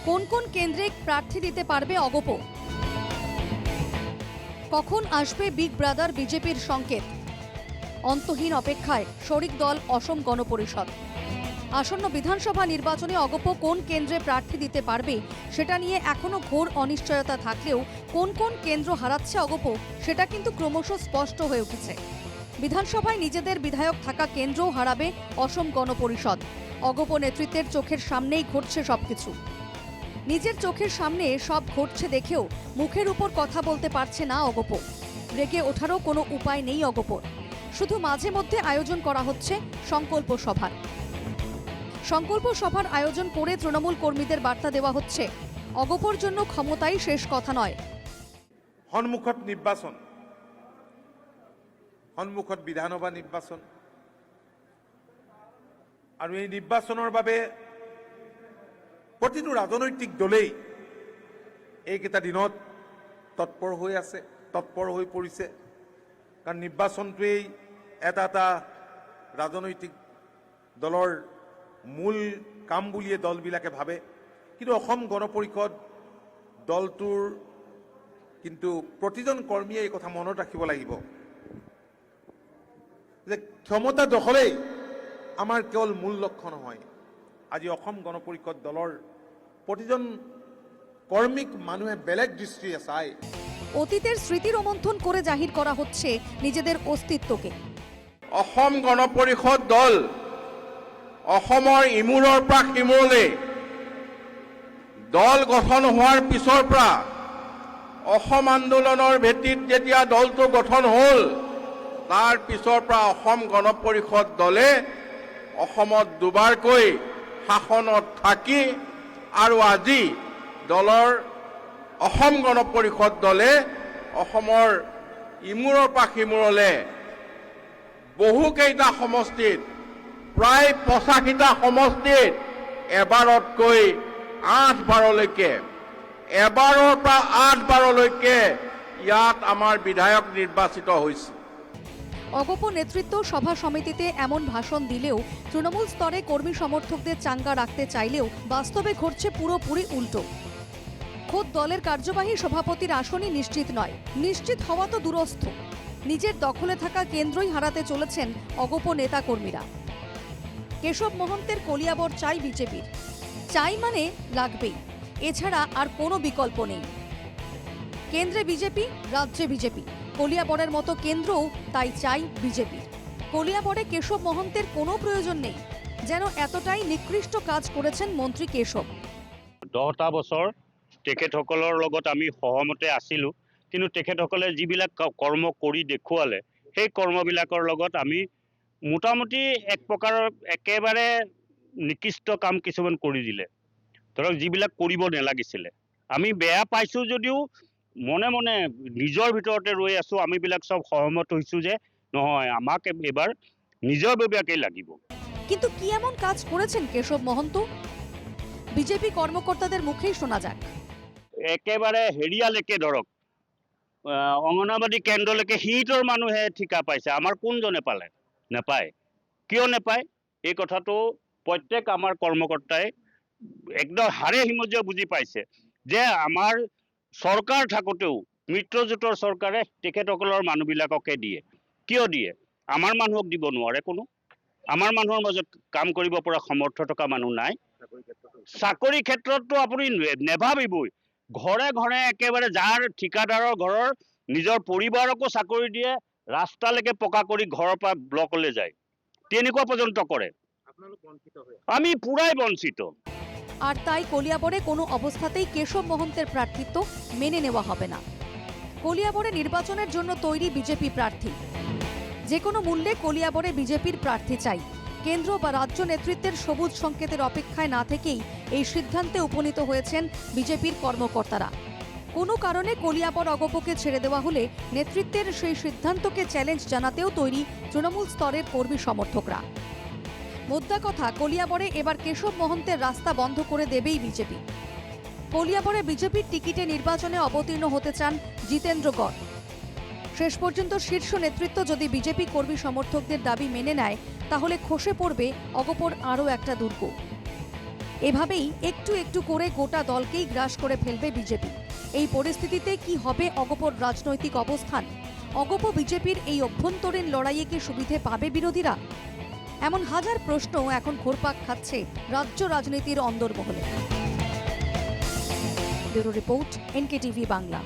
কোন কোন কেন্দ্রে প্রার্থী দিতে পারবে অগপ? কখন আসবে বিগ ব্রাদার বিজেপির সংকেত? অন্তহীন অপেক্ষায় শরিক দল অসম গণপরিষদ। আসন্ন বিধানসভা নির্বাচনে অগপ কোন কেন্দ্রে প্রার্থী দিতে পারবে সেটা নিয়ে এখনো ঘোর অনিশ্চয়তা থাকলেও কোন কোন কেন্দ্র হারাচ্ছে অগপ সেটা কিন্তু ক্রমশ স্পষ্ট হয়ে উঠেছে। বিধানসভায় নিজেদের বিধায়ক থাকা কেন্দ্রও হারাবে অসম গণপরিষদ। অগপ নেতৃত্বের চোখের সামনেই ঘটছে সবকিছু। নিজের চোখের সামনে সব ঘটছে দেখেও মুখের উপর কথা বলতে পারছে না অগপ। রেগে ওঠারও কোনো উপায় নেই অগপর। শুধু মাঝে মধ্যে আয়োজন করা হচ্ছে সংকল্প সভার। সংকল্প সভার আয়োজন করে তৃণমূল কর্মীদের বার্তা দেওয়া হচ্ছে, অগপর জন্য ক্ষমতাই শেষ কথা নয়। সন্মুখত নির্বাচন, সন্মুখত বিধানসভা নির্বাচন, আৰু এই নিৰ্বাচনৰ বাবে প্ৰতিটো ৰাজনৈতিক দলেই এইকেইটা দিনত তৎপৰ হৈ আছে, তৎপৰ হৈ পৰিছে। কাৰণ নিৰ্বাচনটোৱেই এটা এটা ৰাজনৈতিক দলৰ মূল কাম বুলিয়ে দলবিলাকে ভাবে। কিন্তু অসম গণ পৰিষদ দলটোৰ কিন্তু প্ৰতিজন কৰ্মীয়ে এই কথা মনত ৰাখিব লাগিব যে ক্ষমতা দখলেই আমাৰ কেৱল মূল লক্ষ্য নহয়। আজি অসম গণ পৰিষদ দলৰ প্ৰতিজন কৰ্মীক মানুহে বেলেগ দৃষ্টিৰে চায়। অতীতের স্মৃতি রোমন্থন করে জাহির করা হচ্ছে নিজেদের অস্তিত্বকে। অসম গণ পৰিষদ দল অসমৰ ইমূৰৰ পৰা সিমূৰলৈ দল গঠন হোৱাৰ পিছৰ পৰা অসম আন্দোলনৰ ভেটিত যেতিয়া দলটো গঠন হ'ল তাৰ পিছৰ পৰা অসম গণ পৰিষদ দলে অসমত দুবাৰকৈ শাসনত থাকি আৰু আজি দলৰ অসম গণ পৰিষদ দলে অসমৰ ইমূৰৰ পৰা সিমূৰলৈ বহুকেইটা সমষ্টিত প্ৰায় 85টা সমষ্টিত এবাৰতকৈ 8 বাৰলৈকে এবাৰৰ পৰা 8 বাৰলৈকে ইয়াত আমাৰ বিধায়ক নিৰ্বাচিত হৈছে। অগপ নেতৃত্ব সভা সমিতিতে এমন ভাষণ দিলেও তৃণমূল স্তরে কর্মী সমর্থকদের চাঙ্গা রাখতে চাইলেও বাস্তবে ঘটছে পুরোপুরি উল্টো। খোদ দলের কার্যবাহী সভাপতির আসনই নিশ্চিত নয়। নিশ্চিত হওয়া তো দূরস্থ, নিজের দখলে থাকা কেন্দ্রই হারাতে চলেছেন অগপ নেতা কর্মীরা। কেশব মহন্তের কলিয়াবর চাই বিজেপির, চাই মানে লাগবেই, এছাড়া আর কোনো বিকল্প নেই। কেন্দ্রে বিজেপি, রাজ্যে বিজেপি, কলিয়াবরের মতো কেন্দ্রও তাই চাই বিজেপির। কলিয়াবরে কেশব মহন্তের কোনো প্রয়োজন নেই, যেন এতটাই নিকৃষ্ট কাজ করেছেন মন্ত্রী কেশব। 10টা বছৰ তেখেতসকলৰ লগত আমি সহমতে আছিলোঁ, কিন্তু তেখেতসকলে যিবিলাক কৰ্ম কৰি দেখুৱালে সেই কৰ্মবিলাকৰ লগত আমি মোটামুটি এক প্ৰকাৰৰ একেবাৰে নিকৃষ্ট কাম কিছুমান কৰি দিলে। ধৰক যিবিলাক কৰিব নালাগিছিলে। আমি বেয়া পাইছোঁ যদিও মনে মনে নিজৰ ভিতৰতে ৰৈ আছোঁ। আমিবিলাক সব সহমত হৈছোঁ যে নহয়, আমাক এবাৰ নিজৰ বেবাকেই লাগিব। কিন্তু কি এমন কাজ করেছেন কেশব মহন্ত? বিজেপি কর্মকর্তাদের মুখেই শোনা যাক। একেবাৰে হেৰিয়ালৈকে ধৰক অংগনবাদী কেন্দ্ৰলৈকে সিহঁতৰ মানুহে ঠিকা পাইছে, আমাৰ কোনজনে পালে? নেপায়। কিয় নেপায় এই কথাটো প্ৰত্যেক আমাৰ কৰ্মকৰ্তাই একদম হাড়ে হিমজে বুজি পাইছে যে আমাৰ চৰকাৰ থাকোঁতেও মিত্ৰজোঁটৰ চৰকাৰে তেখেতসকলৰ মানুহবিলাককে দিয়ে। কিয় দিয়ে? আমাৰ মানুহক দিব নোৱাৰে কোনো? আমাৰ মানুহৰ মাজত কাম কৰিব পৰা সমৰ্থ থকা মানুহ নাই? চাকৰি ক্ষেত্ৰততো আপুনি নেভাবিবই। ঘৰে ঘৰে একেবাৰে যাৰ ঠিকাদাৰৰ ঘৰৰ নিজৰ পৰিবাৰকো চাকৰি দিয়ে, ৰাস্তালৈকে পকা কৰি ঘৰৰ পৰা ব্লকলৈ যায়, তেনেকুৱা পৰ্যন্ত কৰে। আমি পুৰাই বঞ্চিত। আর তাই কলিয়াবরে কোনো অবস্থাতেই কেশব মহন্তের প্রার্থিত্ব মেনে নেওয়া হবে না। কলিয়াবরে নির্বাচনের জন্য তৈরি বিজেপি প্রার্থী। যে কোনো মূল্যে কলিয়াবরে বিজেপির প্রার্থী চাই। কেন্দ্র বা রাজ্য নেতৃত্বের সবুজ সংকেতের অপেক্ষায় না থেকেই এই সিদ্ধান্তে উপনীত হয়েছেন বিজেপির কর্মকর্তারা। কোনো কারণে কলিয়াবর অগপকে ছেড়ে দেওয়া হলে নেতৃত্বের সেই সিদ্ধান্তকে চ্যালেঞ্জ জানাতেও তৈরি তৃণমূল স্তরের কর্মী সমর্থকরা। মোদ্দা কথা, কলিয়াবরে এবার কেশব মহন্তের রাস্তা বন্ধ করে দেবেই বিজেপি। কলিয়াবরে বিজেপির টিকিটে নির্বাচনে অবতীর্ণ হতে চান জিতেন্দ্র গড়। শেষ পর্যন্ত শীর্ষ নেতৃত্ব যদি বিজেপি কর্মী সমর্থকদের দাবি মেনে নেয় তাহলে খসে পড়বে অগপর আরও একটা দুর্গ। এভাবেই একটু একটু করে গোটা দলকেই গ্রাস করে ফেলবে বিজেপি। এই পরিস্থিতিতে কি হবে অগপর রাজনৈতিক অবস্থান? অগপ বিজেপির এই অভ্যন্তরীণ লড়াইয়ে কি সুবিধে পাবে বিরোধীরা? এমন হাজার প্রশ্ন এখন ঘুরপাক খাচ্ছে রাজ্য রাজনীতির অন্দরমহলে। Bureau report, NKTV Bangla.